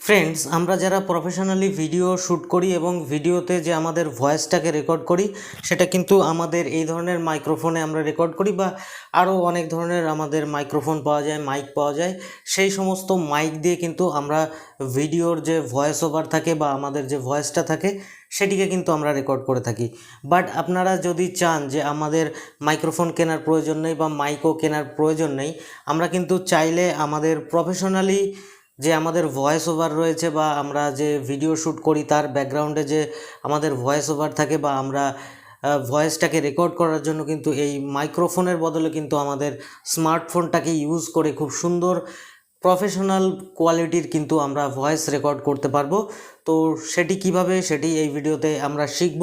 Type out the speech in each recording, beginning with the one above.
Friends, আমরা যারা professionally video shoot করি এবং ভিডিওতে যে আমাদের ভয়েসটাকে রেকর্ড করি সেটা কিন্তু আমাদের এই ধরনের মাইক্রোফোনে আমরা রেকর্ড করি, বা আরও অনেক ধরনের আমাদের মাইক্রোফোন পাওয়া যায়, মাইক পাওয়া যায়। সেই সমস্ত মাইক দিয়ে কিন্তু আমরা ভিডিওর যে ভয়েস ওভার থাকে বা আমাদের যে ভয়েসটা থাকে সেটিকে কিন্তু আমরা রেকর্ড করে থাকি। বাট আপনারা যদি চান যে আমাদের মাইক্রোফোন কেনার প্রয়োজন নেই বা মাইকও কেনার প্রয়োজন নেই, আমরা কিন্তু চাইলে আমাদের প্রফেশনালি যে আমাদের ভয়েস ওভার রয়েছে বা আমরা যে ভিডিও শ্যুট করি তার ব্যাকগ্রাউন্ডে যে আমাদের ভয়েস ওভার থাকে বা আমরা ভয়েসটাকে রেকর্ড করার জন্য কিন্তু এই মাইক্রোফোনের বদলে কিন্তু আমাদের স্মার্টফোনটাকে ইউজ করে খুব সুন্দর প্রফেশনাল কোয়ালিটির কিন্তু আমরা ভয়েস রেকর্ড করতে পারবো। তো সেটি কিভাবে, সেটি এই ভিডিওতে আমরা শিখব।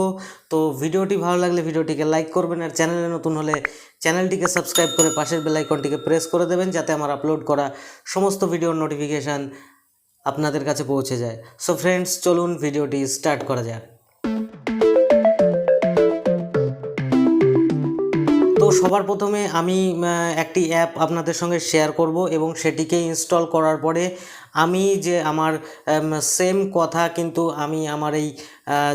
তো ভিডিওটি ভালো লাগলে ভিডিওটিকে লাইক করবেন, আর চ্যানেলে নতুন হলে চ্যানেলটিকে সাবস্ক্রাইব করে পাশের বেল আইকনটিকে প্রেস করে দেবেন, যাতে আমার আপলোড করা সমস্ত ভিডিওর নোটিফিকেশান আপনাদের কাছে পৌঁছে যায়। সো ফ্রেন্ডস, চলুন ভিডিওটি স্টার্ট করা যাক। তো সবার প্রথমে আমি একটি অ্যাপ আপনাদের সঙ্গে শেয়ার করব এবং সেটিকে ইনস্টল করার পরে আমি যে আমার সেম কথা কিন্তু আমি আমার এই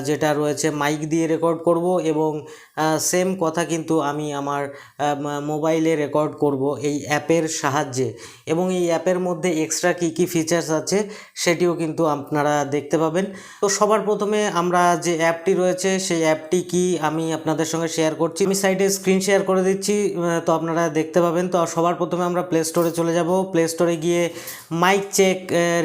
যেটা রয়েছে মাইক দিয়ে রেকর্ড করব এবং সেম কথা কিন্তু আমি আমার মোবাইলে রেকর্ড করব এই অ্যাপের সাহায্যে। এবং এই অ্যাপের মধ্যে এক্সট্রা কী কী ফিচার্স আছে সেটিও কিন্তু আপনারা দেখতে পাবেন। তো সবার প্রথমে আমরা যে অ্যাপটি রয়েছে সেই অ্যাপটি কি আমি আপনাদের সঙ্গে শেয়ার করছি। আমি সাইডে স্ক্রিন শেয়ার করে দিচ্ছি, তো আপনারা দেখতে পাবেন। তো সবার প্রথমে আমরা প্লে স্টোরে চলে যাব। প্লে স্টোরে গিয়ে mike check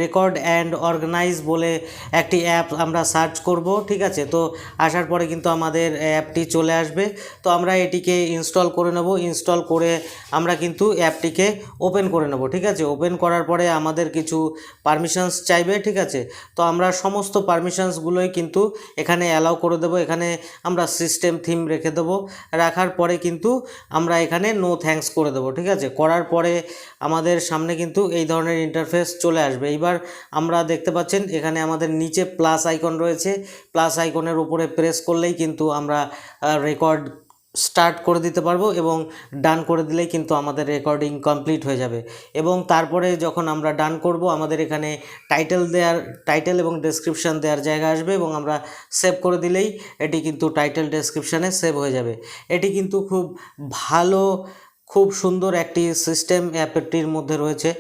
record and organize বলে একটি অ্যাপ আমরা সার্চ করব, ঠিক আছে। তো আসার পরে কিন্তু আমাদের অ্যাপটি চলে আসবে। তো আমরা এটিকে ইনস্টল করে নেব। ইনস্টল করে আমরা কিন্তু অ্যাপটিকে ওপেন করে নেব, ঠিক আছে। ওপেন করার পরে আমাদের কিছু পারমিশনস চাইবে, ঠিক আছে। তো আমরা সমস্ত পারমিশনসগুলোই কিন্তু এখানে অ্যালাউ করে দেবো। এখানে আমরা সিস্টেম থিম রেখে দেবো। রাখার পরে কিন্তু আমরা এখানে নো থ্যাঙ্কস করে দেবো, ঠিক আছে। করার পরে আমাদের সামনে কিন্তু এই ধরনের ইন্টারফেস চলে আসবে। এইবার আমরা দেখতে পাচ্ছেন এখানে আমাদের নিচে প্লাস আইকন রয়েছে। প্লাস আইকনের উপরে প্রেস করলেই কিন্তু আমরা রেকর্ড স্টার্ট করে দিতে পারবো এবং ডান করে দিলেই কিন্তু আমাদের রেকর্ডিং কমপ্লিট হয়ে যাবে। এবং তারপরে যখন আমরা ডান করব আমাদের এখানে টাইটেল এবং ডেসক্রিপশান দেওয়ার জায়গা আসবে এবং আমরা সেভ করে দিলেই এটি কিন্তু টাইটেল ডেসক্রিপশানে সেভ হয়ে যাবে। এটি কিন্তু খুব ভালো, খুব সুন্দর একটি সিস্টেম অ্যাপটির মধ্যে রয়েছে।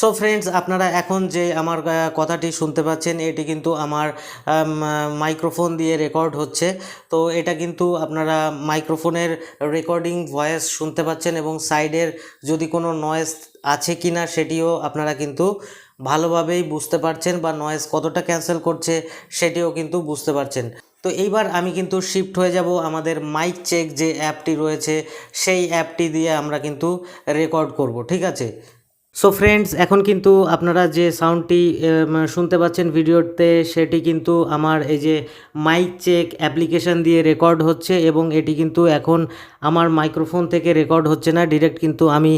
সো ফ্রেন্ডস, আপনারা এখন যে আমার কথাটি শুনতে পাচ্ছেন এটি কিন্তু আমার মাইক্রোফোন দিয়ে রেকর্ড হচ্ছে। তো এটা কিন্তু আপনারা মাইক্রোফোনের রেকর্ডিং ভয়েস শুনতে পাচ্ছেন এবং সাইডের যদি কোনো নয়েজ আছে কি না সেটিও আপনারা কিন্তু ভালোভাবেই বুঝতে পারছেন, বা নয়েজ কতটা ক্যান্সেল করছে সেটিও কিন্তু বুঝতে পারছেন। তো এইবার আমি কিন্তু শিফট হয়ে যাব আমাদের মাইক চেক যে অ্যাপটি রয়েছে সেই অ্যাপটি দিয়ে আমরা কিন্তু রেকর্ড করব, ঠিক আছে। সো ফ্রেন্ডস, এখন কিন্তু আপনারা যে সাউন্ডটি শুনতে পাচ্ছেন ভিডিওতে সেটি কিন্তু আমার এই যে মাইক চেক অ্যাপ্লিকেশান দিয়ে রেকর্ড হচ্ছে এবং এটি কিন্তু এখন আমার মাইক্রোফোন থেকে রেকর্ড হচ্ছে না, ডিরেক্ট কিন্তু আমি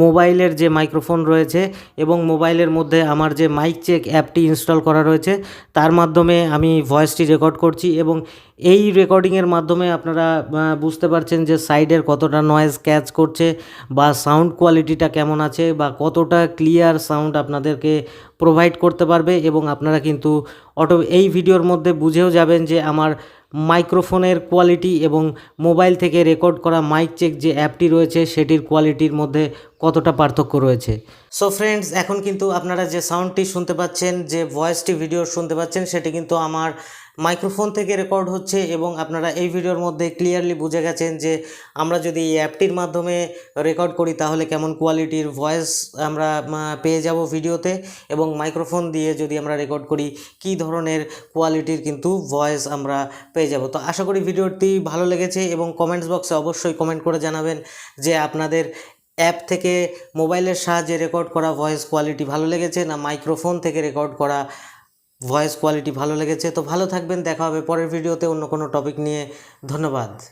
মোবাইলের যে মাইক্রোফোন রয়েছে এবং মোবাইলের মধ্যে আমার যে মাইক চেক অ্যাপটি ইনস্টল করা রয়েছে তার মাধ্যমে আমি ভয়েসটি রেকর্ড করছি। এবং এই রেকর্ডিংয়ের মাধ্যমে আপনারা বুঝতে পারছেন যে সাইডের কতটা নয়েজ ক্যাচ করছে বা সাউন্ড কোয়ালিটিটা কেমন আছে বা কতটা ক্লিয়ার সাউন্ড আপনাদেরকে প্রোভাইড করতে পারবে। এবং আপনারা কিন্তু এই ভিডিওর মধ্যে বুঝেও যাবেন যে আমার মাইক্রোফোনের কোয়ালিটি এবং মোবাইল থেকে রেকর্ড করা মাইক চেক যে অ্যাপটি রয়েছে সেটির কোয়ালিটির মধ্যে কতটা পার্থক্য রয়েছে। সো ফ্রেন্ডস, এখন কিন্তু আপনারা যে সাউন্ডটি শুনতে পাচ্ছেন, যে ভয়েসটি ভিডিও শুনতে পাচ্ছেন সেটি কিন্তু আমার মাইক্রোফোন থেকে রেকর্ড হচ্ছে এবং আপনারা এই ভিডিওর মধ্যে ক্লিয়ারলি বুঝে গেছেন যে আমরা যদি এই অ্যাপটির মাধ্যমে রেকর্ড করি তাহলে কেমন কোয়ালিটির ভয়েস আমরা পেয়ে যাব ভিডিওতে, এবং মাইক্রোফোন দিয়ে যদি আমরা রেকর্ড করি কী ধরনের কোয়ালিটির কিন্তু ভয়েস আমরা পেয়ে যাব। তো আশা করি ভিডিওটি ভালো লেগেছে এবং কমেন্টস বক্সে অবশ্যই কমেন্ট করে জানাবেন যে আপনাদের অ্যাপ থেকে মোবাইলের সাহায্যে রেকর্ড করা ভয়েস কোয়ালিটি ভালো লেগেছে না মাইক্রোফোন থেকে রেকর্ড করা ভয়েস কোয়ালিটি ভালো লেগেছে। তো ভালো থাকবেন, দেখা হবে পরের ভিডিওতে অন্য কোনো টপিক নিয়ে। ধন্যবাদ।